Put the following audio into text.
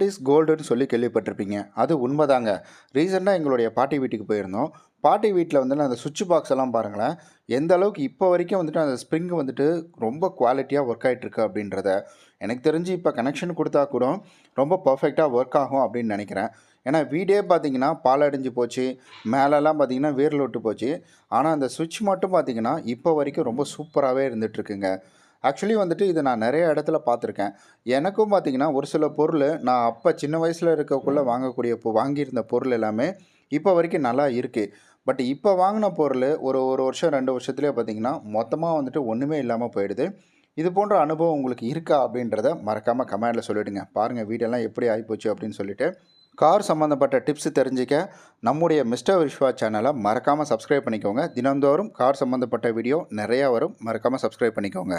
Old is கோல்டுன்னு சொல்லி கேள்விப்பட்டிருப்பீங்க. அது உண்மைதாங்க. ரீசெண்டாக எங்களுடைய பாட்டி வீட்டுக்கு போயிருந்தோம். பாட்டி வீட்டில் வந்துட்டு அந்த சுவிட்ச் பாக்ஸ் எல்லாம் பாருங்களேன், எந்த அளவுக்கு இப்போ வரைக்கும் வந்துட்டு அந்த ஸ்ப்ரிங் வந்துட்டு ரொம்ப குவாலிட்டியாக ஒர்க் ஆகிட்டுருக்கு அப்படின்றத எனக்கு தெரிஞ்சு இப்போ கனெக்ஷன் கொடுத்தா கூட ரொம்ப பர்ஃபெக்டாக ஒர்க் ஆகும் அப்படின்னு நினைக்கிறேன். ஏன்னா வீடே பார்த்தீங்கன்னா பாலடைஞ்சு போச்சு, மேலெல்லாம் பார்த்தீங்கன்னா வேரில் விட்டு போச்சு. ஆனால் அந்த சுவிட்ச் மட்டும் பார்த்தீங்கன்னா இப்போ வரைக்கும் ரொம்ப சூப்பராகவே இருந்துகிட்ருக்குங்க. ஆக்சுவலி வந்துட்டு இதை நான் நிறைய இடத்துல பார்த்துருக்கேன். எனக்கும் பார்த்தீங்கன்னா ஒரு சில பொருள் நான் அப்போ சின்ன வயசில் இருக்கக்குள்ளே வாங்கியிருந்த பொருள் எல்லாமே இப்போ வரைக்கும் நல்லா இருக்குது. பட் இப்போ வாங்கின பொருள் ஒரு ஒரு வருஷம் 2 வருஷத்துலேயே பார்த்தீங்கன்னா மொத்தமாக வந்துட்டு ஒன்றுமே இல்லாமல் போயிடுது. இது போன்ற அனுபவம் உங்களுக்கு இருக்கா அப்படின்றத மறக்காமல் கமெண்டில் சொல்லிவிடுங்க. பாருங்கள் வீடெல்லாம் எப்படி ஆகிப்போச்சு அப்படின்னு சொல்லிட்டு. கார் சம்மந்தப்பட்ட டிப்ஸ் தெரிஞ்சிக்க நம்முடைய மிஸ்டர் விஸ்வா சேனலை மறக்காமல் சப்ஸ்கிரைப் பண்ணிக்கோங்க. தினந்தோறும் கார் சம்மந்தப்பட்ட வீடியோ நிறையா வரும். மறக்காமல் சப்ஸ்கிரைப் பண்ணிக்கோங்க.